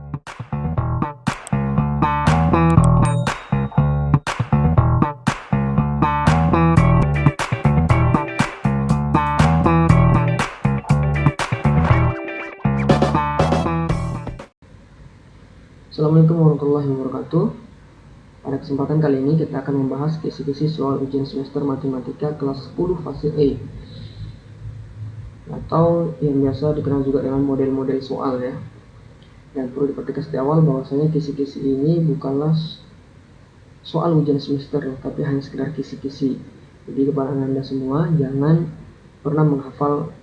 Assalamualaikum warahmatullahi wabarakatuh. Pada kesempatan kali ini kita akan membahas kisi-kisi soal ujian semester matematika kelas 10 fase E, atau yang biasa dikenal juga dengan model-model soal ya. Dan perlu dipertegas di awal bahwasanya kisi-kisi ini bukanlah soal ujian semester ya, tapi hanya sekedar kisi-kisi. Jadi kepada Anda semua jangan pernah menghafal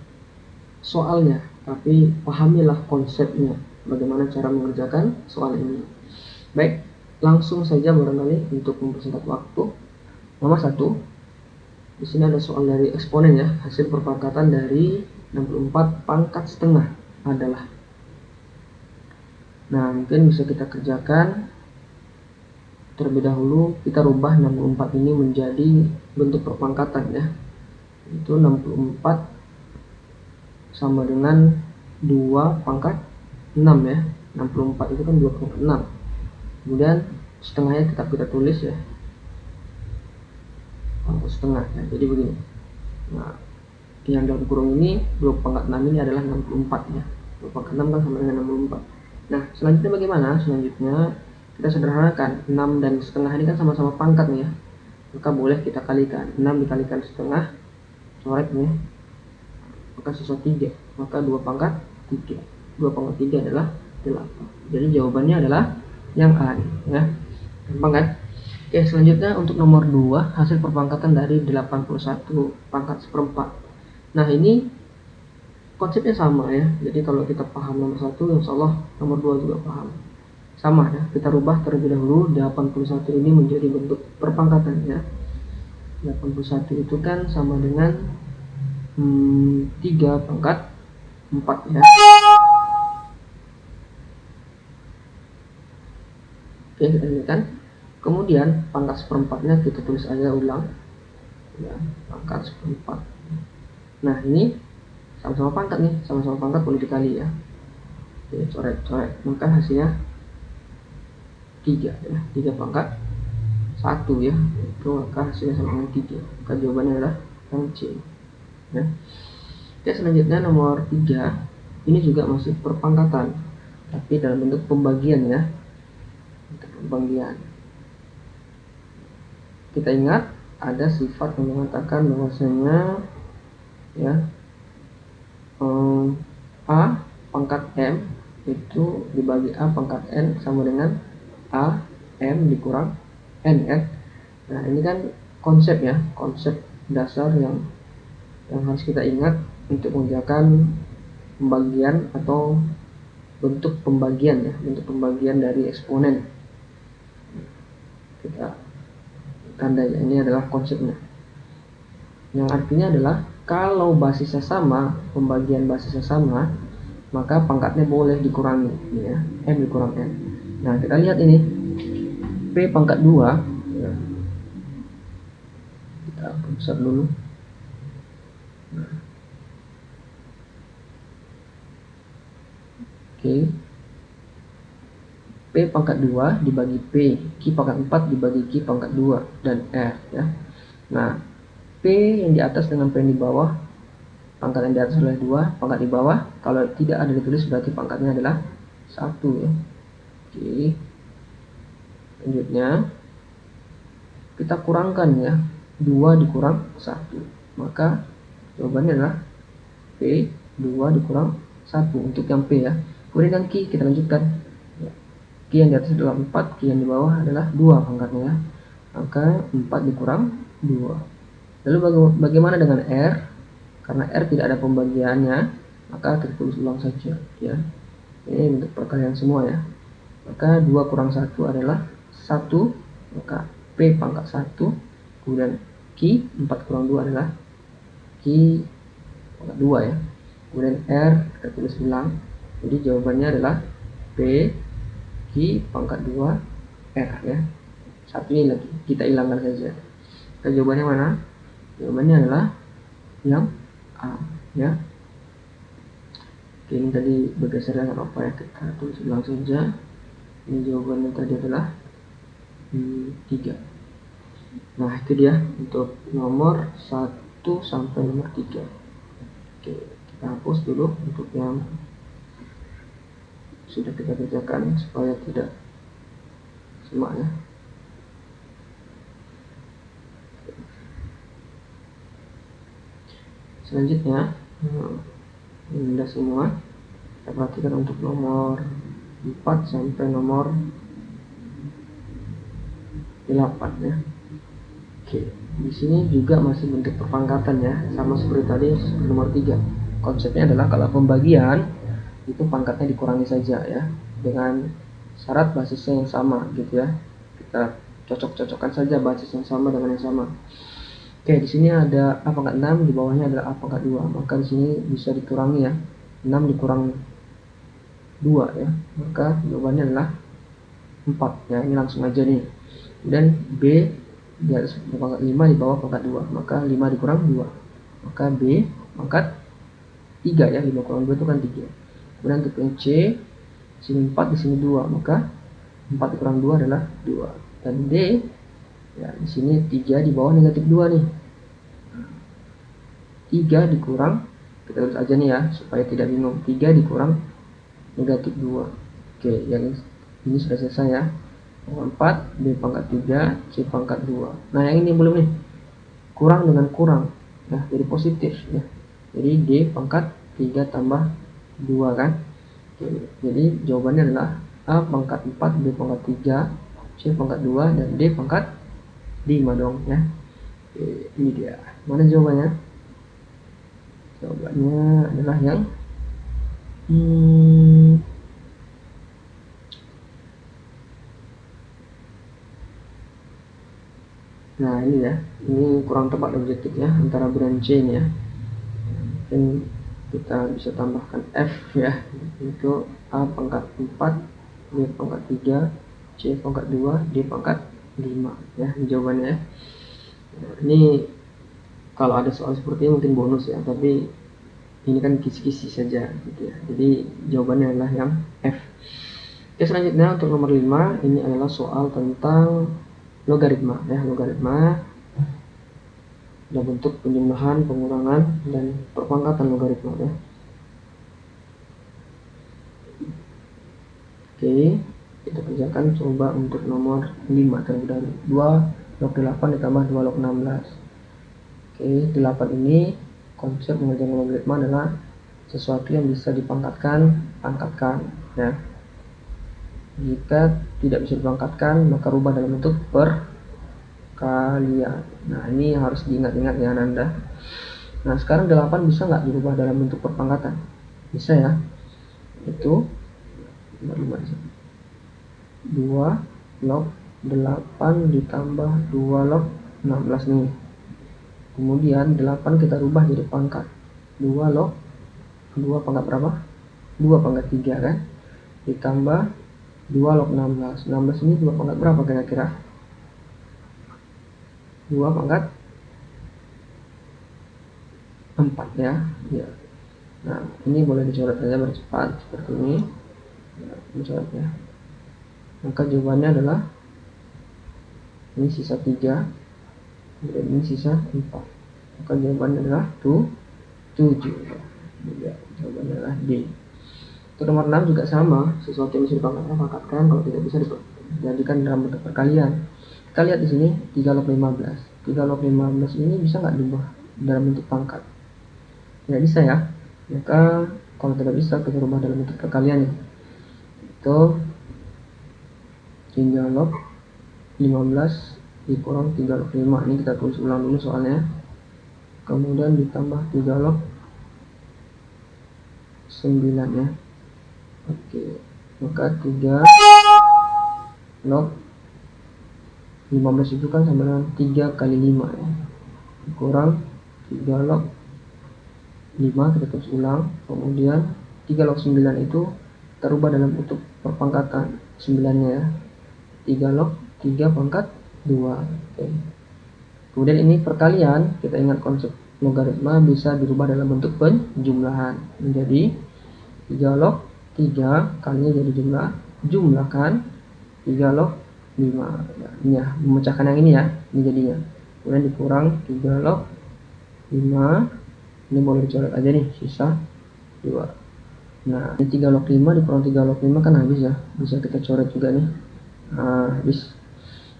soalnya, tapi pahamilah konsepnya, bagaimana cara mengerjakan soal ini. Baik, langsung saja barangkali untuk mempersingkat waktu. Nomor 1, di sini ada soal dari eksponen ya, hasil perpangkatan dari 64 pangkat setengah adalah. Nah, mungkin bisa kita kerjakan. Terlebih dahulu kita rubah 64 ini menjadi bentuk perpangkatan ya. Itu 64 sama dengan 2 pangkat 6 ya. 64 itu kan 2 pangkat 6. Kemudian setengahnya tetap kita tulis ya, pangkat setengah ya. Jadi begini. Nah, yang dalam kurung ini 2 pangkat 6 ini adalah 64 ya. 2 pangkat 6 kan sama dengan 64. Nah, selanjutnya bagaimana? Selanjutnya kita sederhanakan. 6 dan setengah ini kan sama-sama pangkat nih ya. Maka boleh kita kalikan. 6 dikalikan setengah, coret nih, maka sisa 3. Maka 2 pangkat 3. 2 pangkat 3 adalah 8. Jadi jawabannya adalah yang A nih, ya. Gampang kan? Oke, selanjutnya untuk nomor 2, hasil perpangkatan dari 81 pangkat seperempat. Nah, ini konsepnya sama ya. Jadi kalau kita paham nomor 1, insya Allah nomor 2 juga paham. Sama ya, kita rubah terlebih dahulu 81 ini menjadi bentuk perpangkatan ya. 81 itu kan sama dengan 3 pangkat 4 ya. Oke, kita lihatkan. Kemudian pangkat seperempatnya kita tulis aja ulang ya, pangkat seperempat. Nah, ini sama-sama pangkat nih, sama-sama pangkat boleh dikali ya. Oke, coret-coret, maka hasilnya 3 ya, 3 pangkat 1 ya, itu maka hasilnya sama dengan 3. Maka jawabannya adalah yang C ya. Oke, selanjutnya nomor 3, ini juga masih perpangkatan tapi dalam bentuk pembagian ya. Untuk pembagian, kita ingat ada sifat yang mengatakan bahwasanya ya, A pangkat M itu dibagi A pangkat N sama dengan A M dikurang N kan. Nah, ini kan konsep ya, konsep dasar yang harus kita ingat untuk mengerjakan pembagian atau bentuk pembagian ya, bentuk pembagian dari eksponen. Kita tanda ya, ini adalah konsepnya, yang artinya adalah kalau basisnya sama, pembagian basisnya sama, maka pangkatnya boleh dikurangi ya, M dikurang N. Nah, kita lihat ini P pangkat 2 ya. Kita besar dulu. Nah. Oke, P pangkat 2 dibagi P, Q pangkat 4 dibagi Q pangkat 2, dan R ya. Nah, P yang di atas dengan P yang di bawah, pangkat yang di atas adalah 2, pangkat di bawah kalau tidak ada ditulis berarti pangkatnya adalah 1 ya. Oke, selanjutnya kita kurangkan ya, 2 dikurang 1, maka jawabannya adalah P 2 dikurang 1 untuk yang P ya. Kemudian yang Q kita lanjutkan ya. Q yang di atas adalah 4, Q yang di bawah adalah 2 pangkatnya ya. Maka 4 dikurang 2. Lalu bagaimana dengan R? Karena R tidak ada pembagiannya, maka kita tulis ulang saja ya. Ini untuk perkalian semua ya. Maka 2 kurang 1 adalah 1, maka P pangkat 1. Kemudian Q 4 kurang 2 adalah Q pangkat 2 ya. Kemudian R kita tulis ulang. Jadi jawabannya adalah P Q pangkat 2 R ya. Satu ini lagi kita hilangkan saja. Kita jawabannya mana? Jawabannya adalah yang A ya. Oke, ini tadi bergeser dengan apa ya, kita tulis ulang saja. Ini jawabannya tadi adalah 3. Nah, itu dia untuk nomor 1 sampai nomor 3. Oke, kita hapus dulu untuk yang sudah kita kerjakan supaya tidak semak ya. Selanjutnya ini sudah semua. Kita perhatikan untuk nomor 4 sampai nomor 8 ya. Oke, di sini juga masih bentuk perpangkatan ya, sama seperti tadi nomor 3. Konsepnya adalah kalau pembagian itu pangkatnya dikurangi saja ya, dengan syarat basisnya yang sama gitu ya. Kita cocok-cocokkan saja basis yang sama dengan yang sama. Oke, di sini ada A pangkat 6, di bawahnya adalah A pangkat 2. Maka di sini bisa dikurangi ya. 6 dikurang 2 ya. Maka jawabannya adalah 4 ya. Ini langsung aja nih. Dan B di atas pangkat 5, di bawah pangkat 2. Maka 5 dikurang 2. Maka B pangkat 3 ya. 5 kurang 2 itu kan 3. Kemudian untuk yang C, di sini 4, di sini 2. Maka 4 dikurang 2 adalah 2. Dan D ya, di sini 3 di bawah negatif 2 nih. 3 dikurang, kita tulis aja nih ya supaya tidak bingung, 3 dikurang negatif 2. Oke, yang ini sudah selesai ya. 4, B pangkat 3, C pangkat 2. Nah, yang ini belum nih. Kurang dengan kurang ya, jadi positif ya. Jadi D pangkat 3 tambah 2 kan. Oke, jadi jawabannya adalah A pangkat 4, B pangkat 3, C pangkat 2, dan D pangkat 5 dong ya. Oke, ini dia. Mana jawabannya? Jawabannya adalah yang nah ini ya, ini kurang tepat objektifnya antara B dan C ini ya. Mungkin kita bisa tambahkan F ya, itu A pangkat 4, B pangkat 3, C pangkat 2, D pangkat 5 ya jawabannya ya. Ini kalau ada soal seperti ini mungkin bonus ya, tapi ini kan kisi-kisi saja gitu ya. Jadi jawabannya adalah yang F. Oke, selanjutnya untuk nomor 5 ini adalah soal tentang logaritma ya. Logaritma dalam bentuk penjumlahan, pengurangan, dan perpangkatan logaritma ya. Oke, kita kerjakan coba untuk nomor 5 terlebih dahulu. 2 log 8 ditambah 2 log 16. Oke, 8 ini konsep mengerjakan logaritma adalah sesuatu yang bisa dipangkatkan, pangkatkan ya. Jika tidak bisa dipangkatkan, maka rubah dalam bentuk perkalian. Nah, ini harus diingat-ingat ya Anda. Nah, sekarang 8 bisa nggak dirubah dalam bentuk perpangkatan? Bisa ya. Itu 2 log 8 ditambah 2 log 16 nih. Kemudian 8 kita rubah jadi pangkat. 2 log 2 pangkat berapa? 2 pangkat 3 kan? Ditambah 2 log 16. 16 ini 2 pangkat berapa kira-kira? 2 pangkat 4 ya. Ya. Nah, ini boleh dicoret saja bercepat seperti ini. Ya, dicoret ya. Maka jawabannya adalah ini sisa 3 dan ini sisa 4. Maka jawabannya adalah 7 ya. Jawabannya adalah D. Untuk nomor 6 juga sama, sesuatu yang bisa dipangkatkan, kalau tidak bisa dijadikan dalam bentuk perkalian. Kita lihat di sini 3 log 15. 3 log 15 ini bisa nggak diubah dalam bentuk pangkat? Tidak bisa ya. Maka kalau tidak bisa, kita ubah dalam bentuk perkalian. Itu 3 log 15 dikurang 3 log 5. Ini kita tulis ulang dulu soalnya. Kemudian ditambah 3 log 9 ya. Oke, maka 3 log 15 itu kan sama dengan 3 kali 5 ya. Kurang 3 log 5, kita tulis ulang. Kemudian 3 log 9 itu terubah dalam bentuk perpangkatan 9-nya ya. 3 log 3 pangkat 2. Oke. Kemudian ini perkalian, kita ingat konsep logaritma bisa dirubah dalam bentuk penjumlahan menjadi 3 log 3 kalinya jadi jumlahkan 3 log 5 ya, ini ya, memecahkan yang ini ya, ini jadinya, kemudian dikurang 3 log 5, ini boleh dicoret aja nih, sisa 2. Nah, ini 3 log 5 dikurang 3 log 5 kan habis ya, bisa kita coret juga nih. Nah, habis.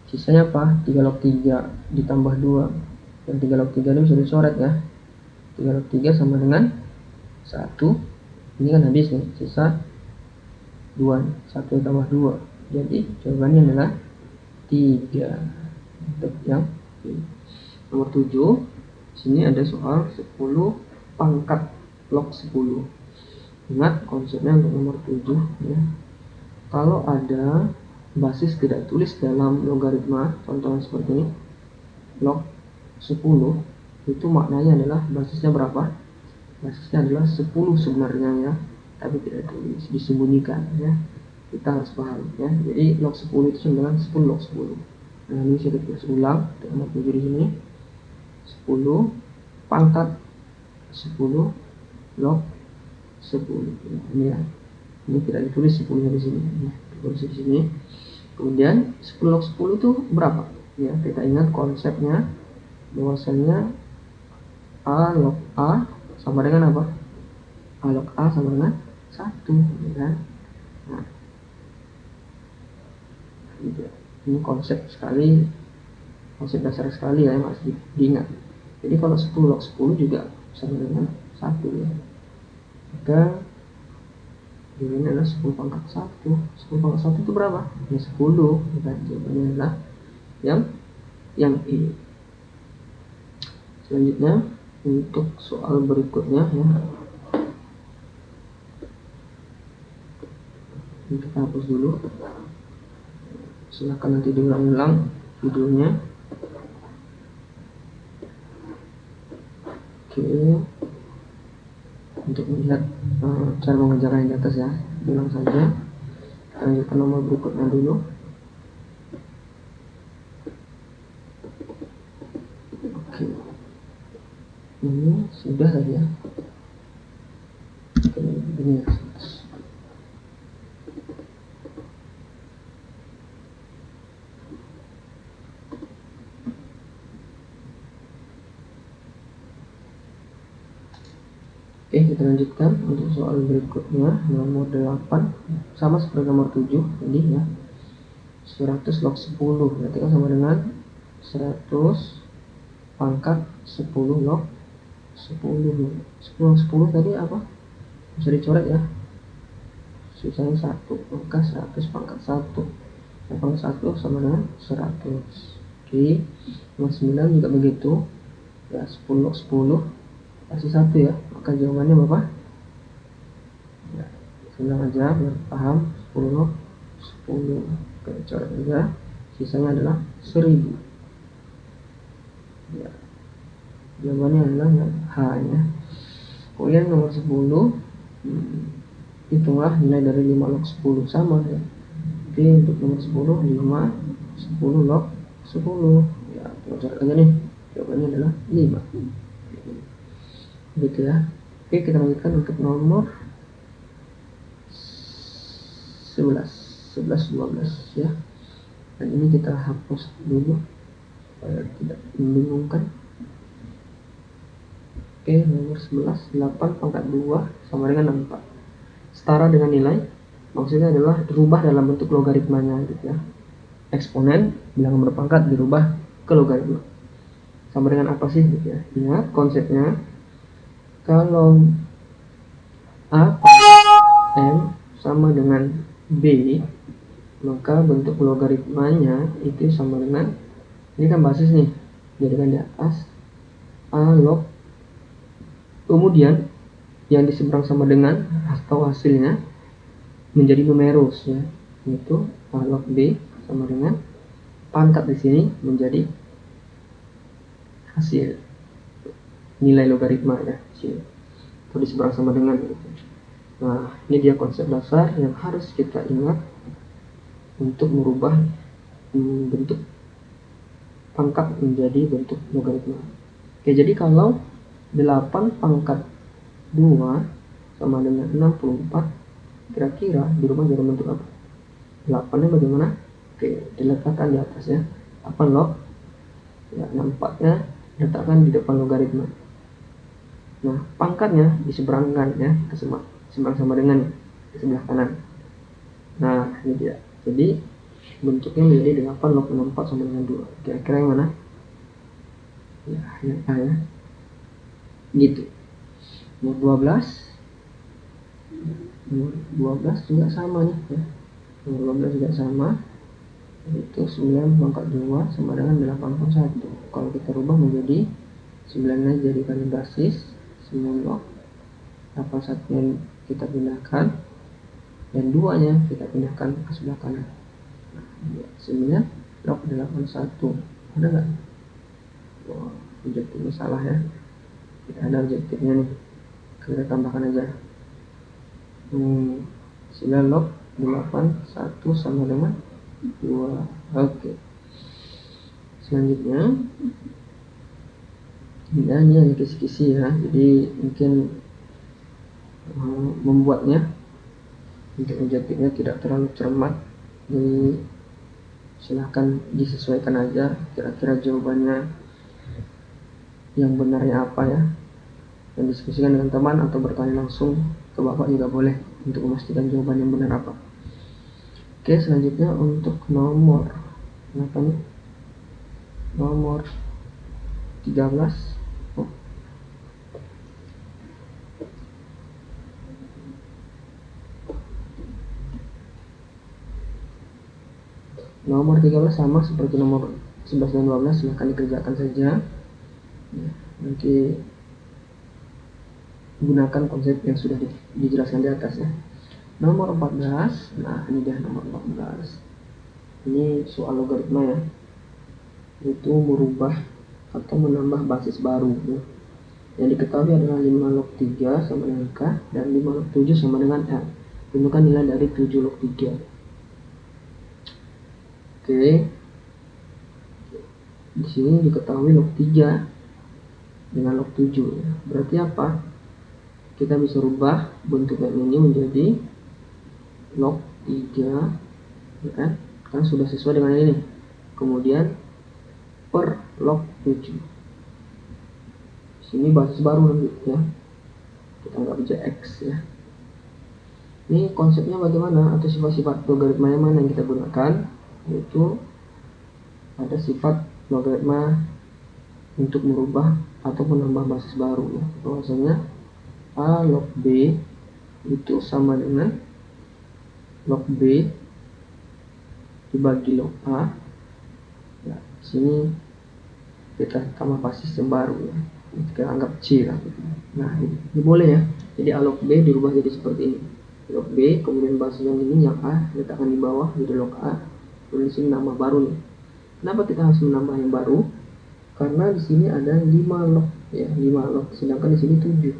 Sisanya apa? 3 log 3 ditambah 2. Yang 3 log 3 ini bisa dicoret ya. 3 log 3 sama dengan 1. Ini kan habis nih, sisa 2. 1 tambah 2. Jadi jawabannya adalah 3. Untuk yang nomor 7. Sini ada soal 10 pangkat log 10. Ingat konsepnya untuk nomor 7 ya. Kalau ada basis tidak tulis dalam logaritma, contohnya seperti ini, log 10, itu maknanya adalah basisnya berapa? Basisnya adalah 10 sebenarnya ya, tapi tidak tulis, disembunyikan ya. Kita harus paham ya. Jadi log 10 itu sama dengan 10 log 10. Nah, ini saya tulis ulang untuk nomor 7 di sini. 10 pangkat 10 log 10. Ini ya. Ini tidak ditulis 10 di sini. Ya, ditulis di sini. Kemudian 10 log 10 itu berapa? Ya, kita ingat konsepnya bahwasanya A log A sama dengan apa? A log A sama dengan 1 ya. Nah, ini konsep dasar sekali ya, yang harus diingat. Jadi kalau 10 log 10 juga sama dengan 1 ya. Maka ini adalah 10 pangkat 1. 10 pangkat 1 itu berapa? Ya 10. Dan jawabannya adalah yang ini. Selanjutnya untuk soal berikutnya ya. Ini kita hapus dulu. Silahkan nanti diulang-ulang videonya. Oke. Untuk melihat cara mengerjakan yang di atas ya, ulang saja. Kita lanjutkan nomor berikutnya dulu. Oke. Ini sudah tadi ya. Ini ya. Oke, kita lanjutkan untuk soal berikutnya, nomor 8, sama seperti nomor 7 tadi ya. 100 log 10 berarti kan sama dengan 100 pangkat 10 log 10. 10 tadi apa? Bisa dicoret ya. Sisanya 1, maka 100 pangkat 1. Pangkat 1 sama dengan 100. Oke, nomor 9 juga begitu. Ya, 10 log 10 kasih 1 ya, maka jawabannya berapa? Ya, ulang aja biar paham. 10 log 10. Oke, coret aja. Sisanya adalah 1000. Ya, jawabannya adalah yang H ya. Kemudian nomor 10, hitunglah nilai dari 5 log 10 sama ya. Oke, untuk nomor 10, 5 10 log 10 ya, kita coret aja nih, jawabannya adalah 5 gitu ya. Oke, kita lanjutkan untuk nomor 11, 12 ya. Dan ini kita hapus dulu supaya tidak membingungkan. Oke, nomor 11, 8 pangkat 2 sama dengan 4. Setara dengan nilai, maksudnya adalah dirubah dalam bentuk logaritmanya gitu ya. Eksponen bilangan berpangkat dirubah ke logaritma. Sama dengan apa sih gitu ya. Ingat konsepnya, kalau A M sama dengan B, maka bentuk logaritmanya itu sama dengan, ini kan basis nih, jadikan di atas A log, kemudian yang di seberang sama dengan atau hasilnya menjadi numerus ya, yaitu A log B sama dengan pangkat di sini menjadi hasil nilai logaritma ya, atau di seberang sama dengan gitu. Nah, ini dia konsep dasar yang harus kita ingat untuk merubah bentuk pangkat menjadi bentuk logaritma. Oke, jadi kalau 8 pangkat 2 sama dengan 64. Kira-kira dirubah jadi bentuk apa? 8-nya bagaimana? Oke, diletakkan di atas ya. 8 log ya, 64-nya letakkan di depan logaritma. Nah, pangkatnya diseberangkan ya, seberang sama dengan di sebelah kanan. Nah, ini dia. Jadi bentuknya menjadi 8 log 64 sama dengan 2. Kira-kira yang mana? Ya, yang A ya. Gitu. Nomor 12. Nomor 12 juga sama nih ya. Nomor 12 juga sama. Itu 9 pangkat 2 sama dengan 81. Kalau kita rubah menjadi 9-nya jadikan basis 9 log, 81-nya kita pindahkan, dan 2-nya kita pindahkan ke sebelah kanan. Nah, 9 log 81. Ada nggak? Oh, objektifnya salah ya. Tidak ada objektifnya nih. Kita tambahkan aja. 9 log 81 sama dengan 2. Oke. Selanjutnya ini hanya kisi-kisi ya, jadi mungkin membuatnya untuk objektifnya tidak terlalu cermat. Jadi silahkan disesuaikan aja kira-kira jawabannya yang benarnya apa ya, dan diskusikan dengan teman atau bertanya langsung ke bapak juga boleh untuk memastikan jawaban yang benar apa. Oke, selanjutnya untuk nomor apa nih? Nomor 13. Nomor 13 sama seperti nomor 11 dan 12, silahkan dikerjakan saja ya, nanti gunakan konsep yang sudah dijelaskan di atas ya. Nomor 14, nah ini dia nomor 14. Ini soal logaritma ya, itu merubah atau menambah basis baru ya. Yang diketahui adalah 5 log 3 sama dengan K dan 5 log 7 sama dengan L. Tentukan nilai dari 7 log 3. Oke. Di sini diketahui log 3 dengan log 7 ya. Berarti apa? Kita bisa rubah bentuknya ini menjadi log 3 ya kan sudah sesuai dengan ini. Kemudian per log 7. Sini basis baru nanti ya. Kita anggap aja X ya. Ini konsepnya bagaimana atau sifat-sifat logaritma yang mana yang kita gunakan? Yaitu ada sifat logaritma untuk merubah atau menambah basis baru ya. Bahwasanya A log B itu sama dengan log B dibagi log A. Ya, sini kita tambah basis yang baru ya. Kita anggap C lah. Nah, ini boleh ya. Jadi A log B dirubah jadi seperti ini. Log B, kemudian basis yang ini yang A letakkan di bawah jadi log A. Kemudian di sini nama baru nih. Kenapa kita harus menambah yang baru? Karena di sini ada 5 log ya, 5 log, sedangkan di sini 7.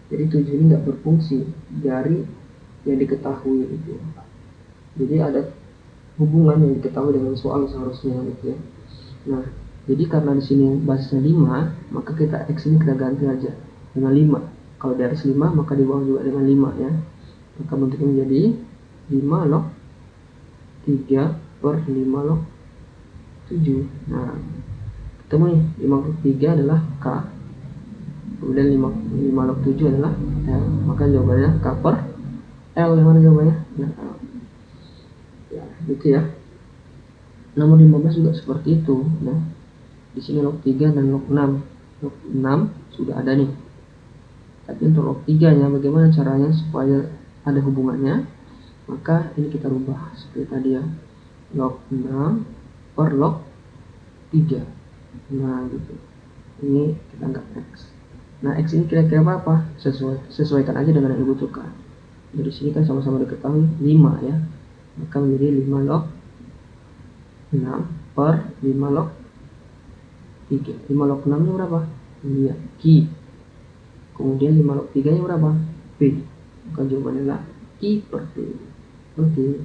Jadi 7 ini nggak berfungsi dari yang diketahui gitu. Jadi ada hubungan yang diketahui dengan soal seharusnya gitu ya. Nah, jadi karena di sini basisnya 5, maka kita X ini kita ganti aja dengan 5. Kalau di atas 5, maka di bawah juga dengan 5 ya. Maka bentuknya menjadi 5 log 3 per 5 log 7. Nah, ketemu nih, 5 log 3 adalah K. Kemudian 5 log 7 adalah L. Maka jawabannya K per L. Yang mana jawabannya? Nah, L. Ya, gitu ya. Nomor 15 juga seperti itu. Nah, di sini log 3 dan log 6. Log 6 sudah ada nih. Tapi untuk log 3-nya bagaimana caranya supaya ada hubungannya? Maka ini kita rubah seperti tadi ya. Log 6 per log 3. Nah, gitu. Ini kita anggap X. Nah, X ini kira-kira apa? Sesuaikan aja dengan yang ibu butuhkan. Dari sini kan sama-sama diketahui 5 ya. Maka menjadi 5 log 6 per 5 log 3. 5 log 6 nya berapa? Iya, Q. Kemudian 5 log 3 nya berapa? P. Maka jawabannya adalah Q per P. Oke.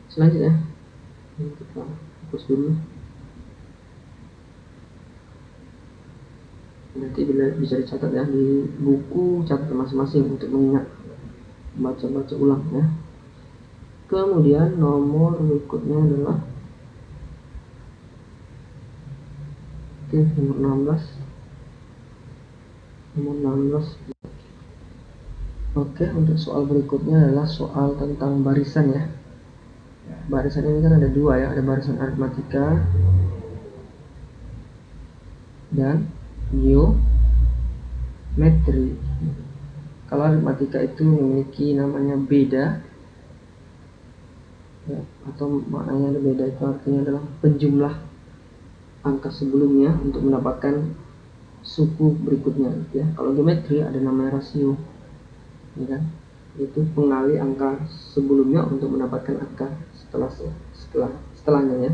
Selanjutnya kita fokus dulu. Nanti bisa dicatat ya di buku catatan masing-masing untuk mengingat, baca-baca ulang ya. Kemudian nomor berikutnya adalah nomor 16. Oke, untuk soal berikutnya adalah soal tentang barisan ya. Barisan ini kan ada dua ya, ada barisan aritmatika dan geometri. Kalau aritmatika itu memiliki namanya beda ya, atau maknanya beda itu artinya adalah penjumlah angka sebelumnya untuk mendapatkan suku berikutnya ya. Kalau geometri ada namanya rasio ya kan, itu pengali angka sebelumnya untuk mendapatkan angka setelahnya ya.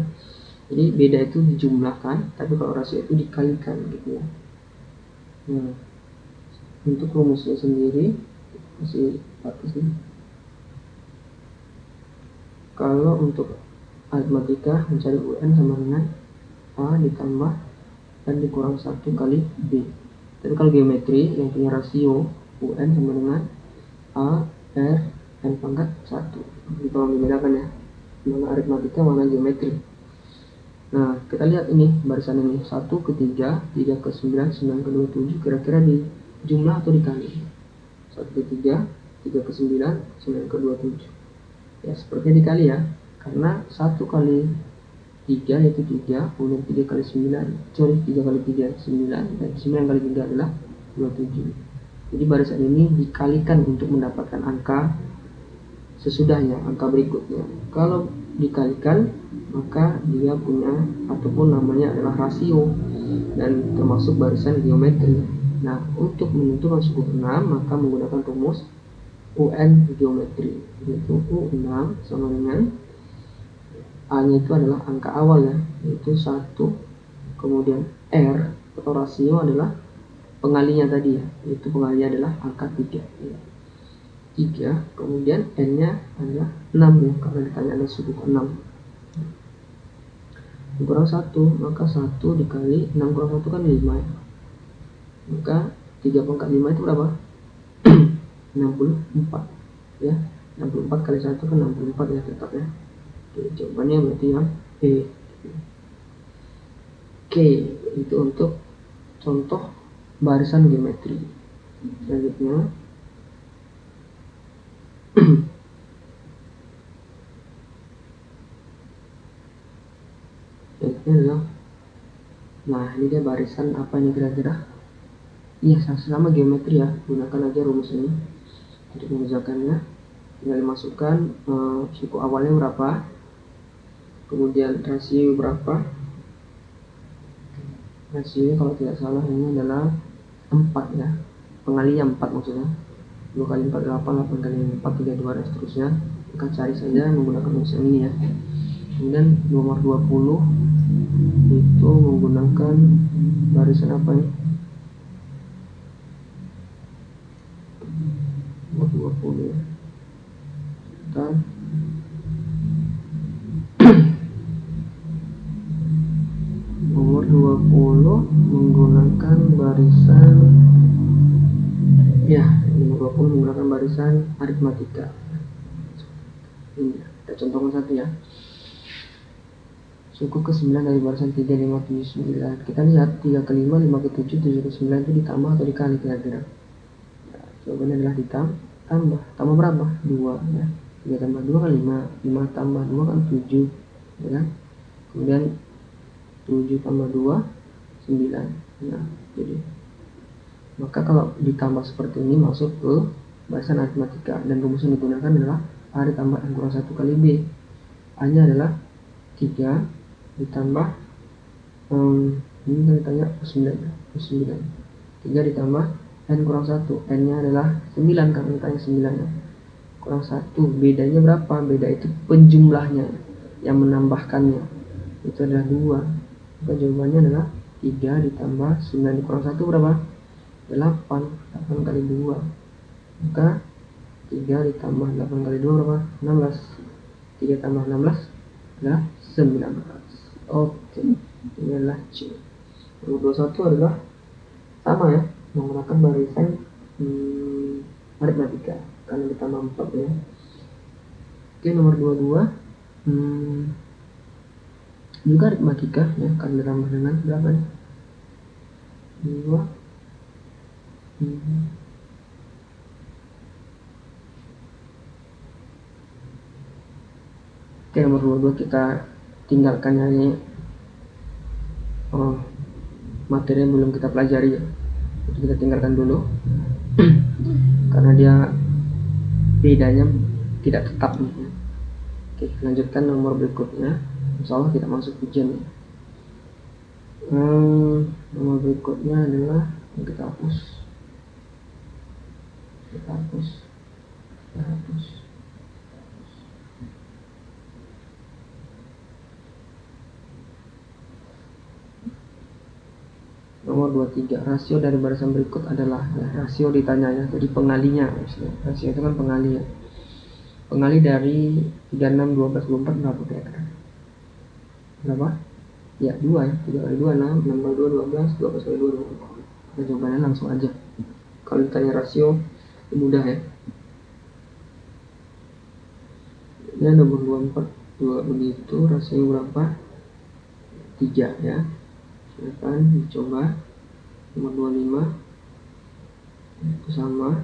Jadi beda itu dijumlahkan, tapi kalau rasio itu dikalikan gitu ya. Nah, untuk rumusnya sendiri masih bagus nih. Kalau untuk aritmatika mencari UN sama dengan A ditambah dan dikurang 1 kali B. Tapi kalau geometri yang punya rasio UN sama dengan A, R, N pangkat 1. Jadi tolong dibedakan ya, mana aritmatika, mana geometri. Nah, kita lihat ini barisan ini 1 ke 3, 3 ke 9, 9 ke 27, kira-kira di jumlah atau dikali. 1 ke 3, 3 ke 9, 9 ke 27. Ya, sepertinya dikali ya, karena 1 kali 3 yaitu 3, kemudian 3 kali 9, 3 kali 3 9, dan 9 kali 3 adalah 27. Jadi barisan ini dikalikan untuk mendapatkan angka sesudahnya, angka berikutnya. Kalau dikalikan maka dia punya ataupun namanya adalah rasio dan termasuk barisan geometri. Nah, untuk menentukan suku ke-6 maka menggunakan rumus UN geometri, yaitu U6 sama dengan A-nya itu adalah angka awal ya, yaitu 1, kemudian R atau rasio adalah pengalinya tadi ya, yaitu pengalinya adalah angka 3 ya. 3, kemudian N-nya adalah 6 ya, karena ditanya ada suku ke-6. Kurang 1, maka 1 dikali 6 kurang 1 kan 5 ya. Maka 3 pangkat 5 itu berapa? 64 ya. 64 kali 1 kan 64 ya tetap ya. Oke, jawabannya berarti yang B. Oke, itu untuk contoh barisan geometri. Selanjutnya adalah, nah ini dia barisan apa ini kira-kira? Iya, sama geometri ya, gunakan aja rumus ini untuk mengerjakannya. Tinggal dimasukkan suku awalnya berapa, kemudian rasio berapa. Rasionya kalau tidak salah ini adalah 4 ya, pengalinya 4 maksudnya. 2 kali 4 8, 8 kali 4 32 dan seterusnya. Maka cari saja menggunakan rumus yang ini ya. Kemudian nomor 20 itu menggunakan barisan apa nih? Nomor 20 ya. Dan nomor 20 menggunakan barisan ya, nomor 20 menggunakan barisan aritmatika. Ini kita contohkan satu ya. Suku ke-9 dari barisan 3, 5, 7, 9. Kita lihat 3 ke 5, 5 ke 7, 7 ke 9 itu ditambah atau dikali kira-kira. Nah, jawabannya adalah ditambah. Tambah berapa? 2 ya. 3 tambah 2 kan 5, 5 tambah 2 kan 7 ya kan? Kemudian 7 tambah 2 9. Nah, jadi maka kalau ditambah seperti ini masuk ke barisan aritmatika, dan rumus yang digunakan adalah A ditambah N kurang 1 kali B. A nya adalah 3 ditambah ini kan ditanya 9 3 ditambah N kurang 1, N nya adalah 9 karena ditanya 9 ya. Kurang 1, bedanya berapa? Beda itu penjumlahnya, yang menambahkannya itu adalah 2. Maka jawabannya adalah 3 ditambah 9 dikurang 1 berapa? 8 kali 2. Maka 3 ditambah 8 kali 2 berapa? 16. 3 tambah 16 adalah 19. Oke, ini adalah C. Nomor 21 adalah sama ya, menggunakan barisan aritmatika karena ditambah 4 ya. Oke, nomor 22 juga aritmatika ya, karena ditambah dengan berapa nih? 2 Oke, nomor 22 kita tinggalkan ini materi yang belum kita pelajari ya. Jadi kita tinggalkan dulu karena dia bedanya tidak tetap nih. Oke, lanjutkan nomor berikutnya. Insya Allah tidak masuk ujian ya. Nomor berikutnya adalah yang kita hapus. Nomor 23, rasio dari barisan berikut adalah ya, rasio ditanya ya, jadi pengalinya. Rasio itu kan pengali ya. Pengali dari 36, 12, 24 berapa kira-kira? Berapa? Ya 2 ya, 3 kali 2 6, 6 kali 2 12, 12 kali 2 24. Kita jawabannya langsung aja. Kalau ditanya rasio mudah ya. Ini nomor 24 2 begitu, rasio berapa? 3 ya. Silakan dicoba. Nomor 25 itu sama.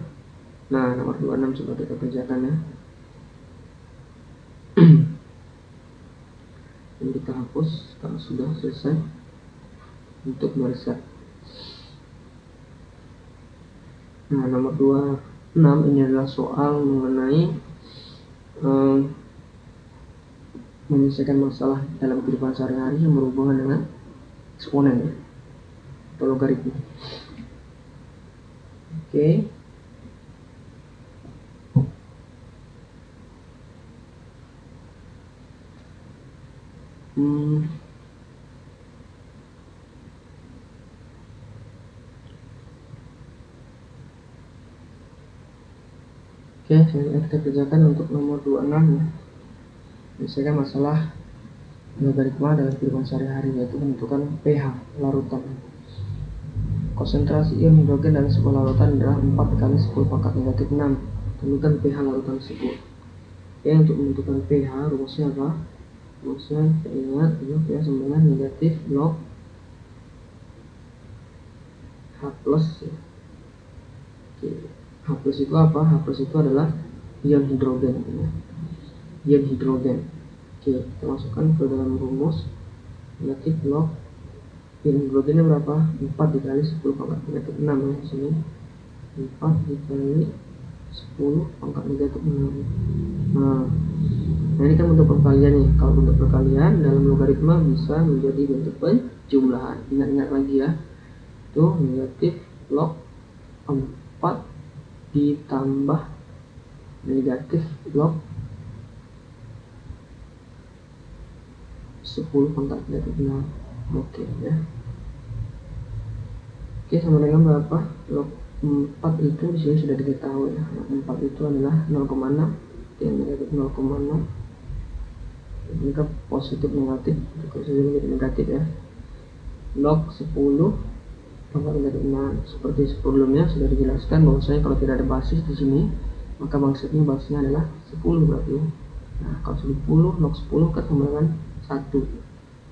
Nah, nomor 26 coba kita kerjakan ya. Dan kita hapus kalau sudah selesai untuk barisan. Nah, nomor 26 ini adalah soal mengenai menyelesaikan masalah dalam kehidupan sehari-hari yang berhubungan dengan eksponen ya, atau logaritma. Oke. Oke, selanjutnya kita kerjakan untuk nomor 26 ya. Menyelesaikan masalah logaritma dalam kehidupan sehari-hari, yaitu menentukan pH larutan. Konsentrasi ion hidrogen dalam sebuah larutan adalah 4 kali 10 pangkat negatif 6. Tentukan pH larutan tersebut. Oke, untuk menentukan pH rumusnya apa? Rumusnya kita ingat itu pH sama dengan negatif log H plus ya. Oke. H plus itu apa? H plus itu adalah ion hidrogen ya. Ion hidrogen. Oke, kita masukkan ke dalam rumus negatif log ion hidrogennya berapa? 4 dikali 10 pangkat negatif 6 ya di sini. 4 dikali 10 pangkat negatif 6. Nah, ini kan bentuk perkalian nih. Kalau bentuk perkalian dalam logaritma bisa menjadi bentuk penjumlahan. Ingat-ingat lagi ya. Itu negatif log 4 ditambah negatif log 10 pangkat negatif 6. Oke ya. Oke, sama dengan berapa? Log 4 itu di sini sudah diketahui ya. 4 itu adalah 0,6 dan negatif 0,6. Ini kan positif negatif, negatif ya. Log 10 pangkat negatif 6. Seperti sebelumnya sudah dijelaskan bahwasanya kalau tidak ada basis di sini, maka basisnya adalah 10 berarti ya. Nah, kalau 10 log 10 kan sama dengan 1.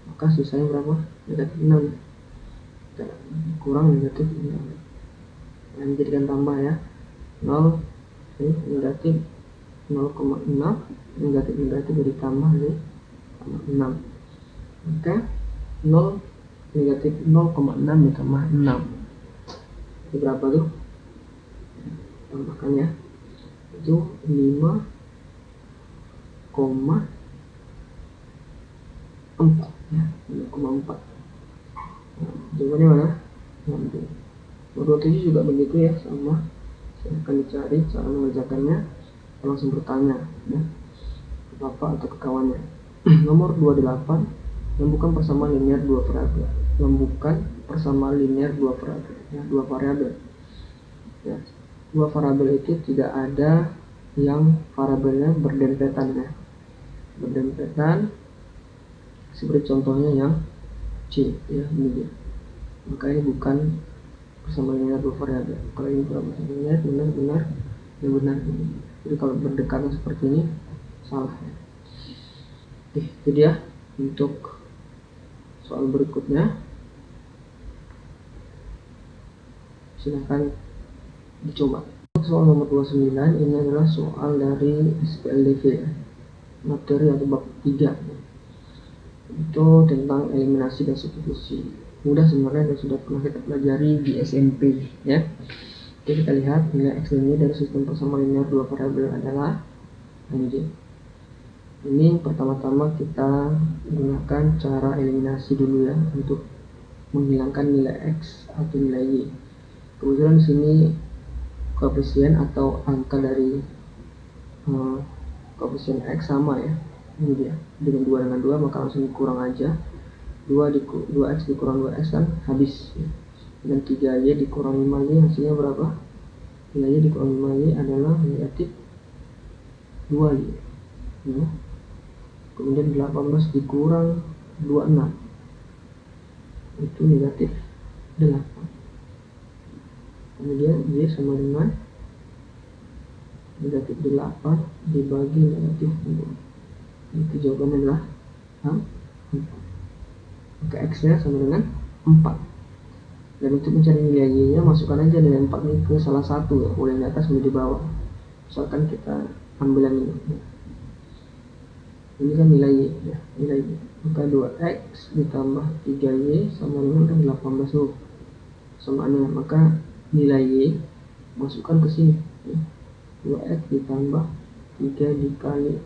Maka sisanya berapa? Negatif 6. Kurang negatif 6. Nah, dijadikan tambah ya. 0 ini negatif 0,6, negatif ditambah ini 6. Maka 0 negatif 0,6 ditambah 6 itu berapa tuh? Tambahkan ya, itu 5,4 ya, 5,4. Jawabannya mana? 6. Nomor 27 juga begitu ya, sama. Silahkan dicari cara mengerjakannya, langsung bertanya ya, ke bapak atau ke kawannya. Nomor 28, membuka persamaan linear dua variabel. Membuka persamaan linear dua variabel ya, dua variabel ya. Dua variabel itu tidak ada yang variabelnya berdempetan ya, berdempetan seperti contohnya yang C ya, ini dia. Maka ini bukan persamaan linear dua variabel. Kalau ini kurang persamaan linear, benar-benar yang benar. Jadi kalau berdekatan seperti ini salah ya. Oke, itu dia untuk soal berikutnya. Silahkan dicoba. Soal nomor 29 ini adalah soal dari SPLDV ya, materi atau bab 3 itu tentang eliminasi dan substitusi. Mudah sebenarnya, dan sudah pernah kita pelajari di SMP ya. Jadi kita lihat nilai X ini dari sistem persamaan linear dua variabel adalah ini. Ini pertama-tama kita gunakan cara eliminasi dulu ya, untuk menghilangkan nilai X atau nilai Y. Kebetulan di sini koefisien atau angka dari koefisien X sama ya, ini dia, dengan 2 dengan 2 maka langsung dikurang aja. 2x dikurang 2x kan habis ya. Dan 3y dikurang 5y hasilnya berapa? 3y dikurang 5y adalah negatif 2y ya. Kemudian 18 dikurang 26 itu negatif 8. Kemudian y sama dengan negatif 8 dibagi negatif 2. Itu jawabannya adalah 4. Maka X nya sama dengan 4. Dan untuk mencari nilai Y nya masukkan aja nilai 4 ini ke salah satu ya, boleh di atas boleh di bawah. Misalkan kita ambil yang ini, ini kan nilai Y ya, nilai Y. Maka 2X ditambah 3Y sama dengan kan 18 tuh samaannya. Maka nilai Y masukkan ke sini ya. 2X ditambah 3 dikali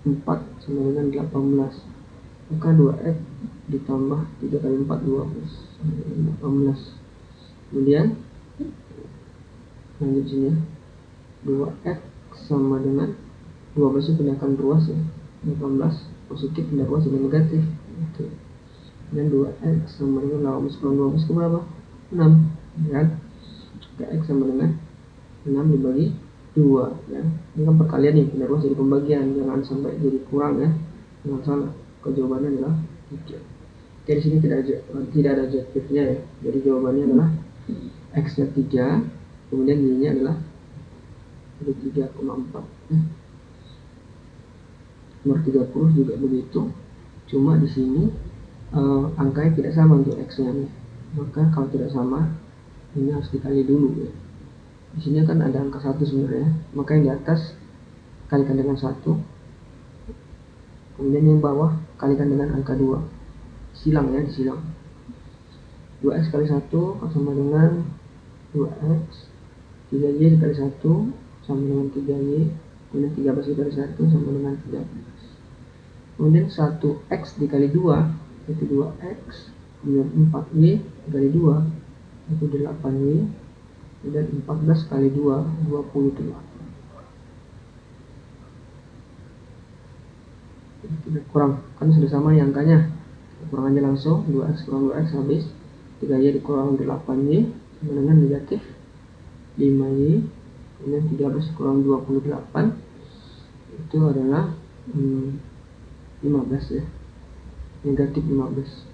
4 sama dengan 18. Maka 2X ditambah 3 kali 4 12 sama dengan 18. Kemudian lanjut sini 2X sama dengan 12 itu pindahkan ruas ya, 18 positif pindah ruas jadi negatif. Oke. Dan 2X sama dengan 18 kurang 12 itu berapa? 6 ya. Oke, X sama dengan 6 dibagi 2 ya. Ini kan perkalian nih, pindah ruas jadi pembagian, jangan sampai jadi kurang ya, jangan salah. Jawabannya adalah 3. Jadi sini tidak ada adjektifnya ya. Jadi jawabannya adalah X nya 3, kemudian Y nya adalah 3,4 ya. Nomor 30 juga begitu, cuma di sini angkanya tidak sama untuk X nya nih. Maka kalau tidak sama ini harus dikali dulu ya. Di sini kan ada angka 1 sebenarnya, maka yang di atas kalikan dengan 1, kemudian yang bawah kalikan dengan angka 2, silang ya, disilang. 2x kali 1 sama dengan 2x, 3y dikali 1 sama dengan 3y, kemudian 13 dikali 1 sama dengan 13. Kemudian 1x dikali 2 itu 2x, kemudian 4y dikali 2 itu 8y, dan 14 kali 2 28. Kita kurang, kan sudah sama nih angkanya, kurang aja langsung. 2x kurang 2x habis, 3y dikurang 8y sama dengan negatif 5y, kemudian 13 kurang 28 itu adalah 15 ya, negatif 15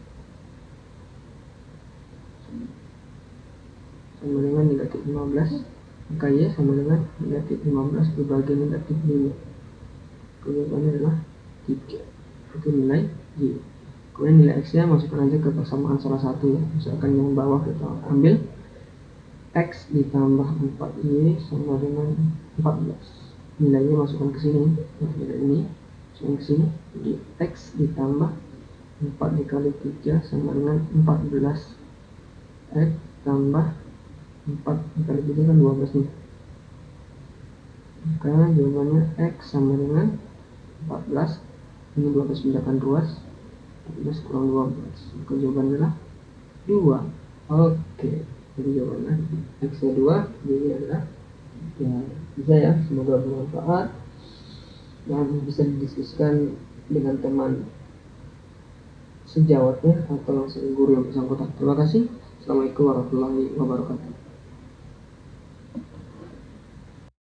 sama dengan negatif 15. Maka y sama dengan negatif 15 dibagi negatif 5. Jawabannya adalah 3. Itu nilai Y. Kemudian nilai X nya masukkan aja ke persamaan salah satu ya. Misalkan yang bawah kita ambil X ditambah 4Y sama dengan 14. Nilainya masukkan ke sini, nilai ini masukkan ke sini. Jadi X ditambah 4 dikali 3 sama dengan 14. X tambah 4 dikali 3 kan 12 nih. Maka jawabannya X sama dengan 14. Ini 12 pindahkan ruas, 14 kurang 12. Maka jawabannya adalah 2. Oke, jadi jawabannya X nya 2, Y adalah ya, bisa ya. Semoga bermanfaat dan bisa didiskusikan dengan teman sejawatnya atau langsung guru yang bersangkutan. Terima kasih. Assalamualaikum warahmatullahi wabarakatuh.